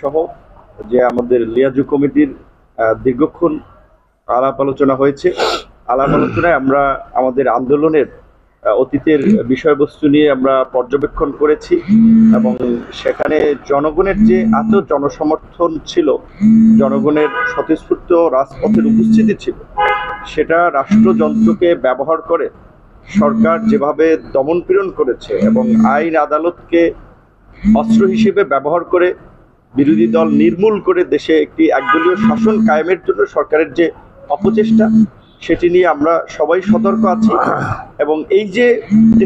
সহ যে আমাদের লিয়াজু কমিটির দীর্ঘক্ষণ আলাপ আলোচনা হয়েছে। আলাপ আলোচনায় আমরা আমাদের আন্দোলনের অতীতের বিষয়বস্তু নিয়ে আমরা পর্যবেক্ষণ করেছি এবং সেখানে জনগণের যে এত জনসমর্থন ছিল, জনগণের স্বতঃস্ফূর্ত রাজপথের উপস্থিতি ছিল, সেটা রাষ্ট্রযন্ত্রকে ব্যবহার করে সরকার যেভাবে দমনপীড়ন করেছে এবং আইন আদালতকে অস্ত্র হিসেবে ব্যবহার করে বিরোধী দল নির্মূল করে দেশে একটি একদলীয় শাসন কায়েমের জন্য সরকারের যে অপচেষ্টা, সেটি নিয়ে আমরা সবাই সতর্ক আছি। এবং এই যে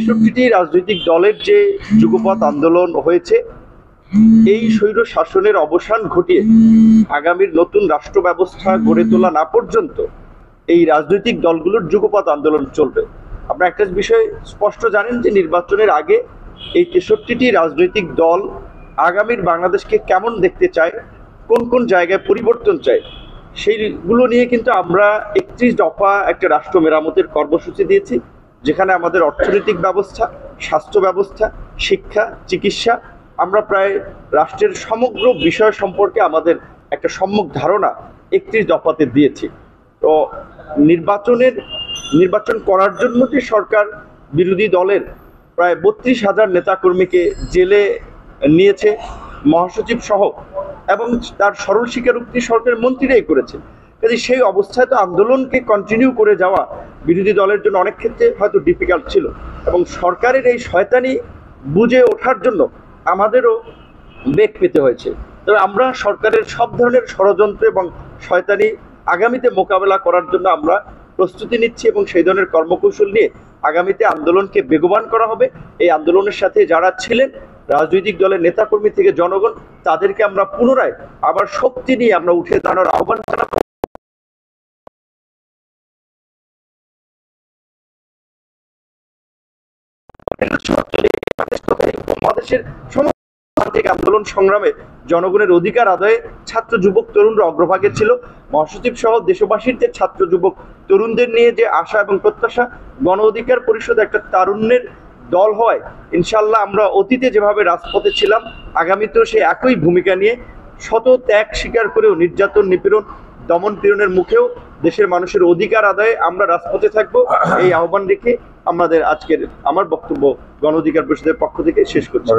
৬৩টি রাজনৈতিক দলের যে যুগপৎ আন্দোলন হয়েছে, এই স্বৈর শাসনের অবসান ঘটিয়ে আগামীর নতুন রাষ্ট্র ব্যবস্থা গড়ে তোলা না পর্যন্ত এই রাজনৈতিক দলগুলোর যুগপৎ আন্দোলন চলবে। আপনারা একটা বিষয় স্পষ্ট জানেন যে নির্বাচনের আগে এই ৬৩টি রাজনৈতিক দল আগামীর বাংলাদেশকে কেমন দেখতে চায়, কোন কোন জায়গায় পরিবর্তন চায়, সেইগুলো নিয়ে কিন্তু আমরা ৩১ দফা একটা রাষ্ট্র মেরামতের কর্মসূচি দিয়েছি, যেখানে আমাদের অর্থনৈতিক ব্যবস্থা, স্বাস্থ্য ব্যবস্থা, শিক্ষা, চিকিৎসা, আমরা প্রায় রাষ্ট্রের সমগ্র বিষয় সম্পর্কে আমাদের একটা সম্যক ধারণা ৩১ দফাতে দিয়েছি। তো নির্বাচন করার জন্য যে সরকার বিরোধী দলের প্রায় ৩২,০০০ নেতাকর্মীকে জেলে নিয়েছে, মহাসচিব সহ, এবং তার সরল স্বীকারোক্তি সরকারের মন্ত্রীরাই করেছে। কাজে সেই অবস্থায় তো আন্দোলনকে কন্টিনিউ করে যাওয়া বিরোধী দলের জন্য অনেক ক্ষেত্রে হয়তো ডিফিকাল্ট ছিল, এবং সরকারের এই শয়তানি বুঝে ওঠার জন্য আমাদেরও বেগ পেতে হয়েছে। তবে আমরা সরকারের সব ধরনের ষড়যন্ত্র এবং শয়তানি আগামীতে মোকাবেলা করার জন্য আমরা প্রস্তুতি নিচ্ছি এবং সেই ধরনের কর্মকৌশল নিয়ে আগামীতে আন্দোলনকে বেগবান করা হবে। এই আন্দোলনের সাথে যারা ছিলেন রাজনৈতিক দলের নেতাকর্মী থেকে জনগণ, তাদেরকে আমরা পুনরায় আবার শক্তি নিয়ে আমরা উঠে দাঁড়ানোর আহ্বান জানাবো। বাংলাদেশের আন্দোলন সংগ্রামে জনগণের অধিকার আদায়ে ছাত্র যুবক তরুণরা অগ্রভাগে ছিল। মহাসচিব সহ দেশবাসীর যে ছাত্র যুবক তরুণদের নিয়ে যে আশা এবং প্রত্যাশা, গণ অধিকার পরিষদ একটা তারুণ্যের দল হয়, ইনশাল্লাহ আমরা অতীতে যেভাবে রাজপথে ছিলাম, আগামীতেও সেই একই ভূমিকা নিয়ে শত ত্যাগ স্বীকার করেও নির্যাতন, নিপীড়ন, দমন পীড়নের মুখেও দেশের মানুষের অধিকার আদায়ে আমরা রাজপথে থাকবো। এই আহ্বান রেখে আমার বক্তব্য গণ অধিকার পরিষদের পক্ষ থেকে শেষ করছি।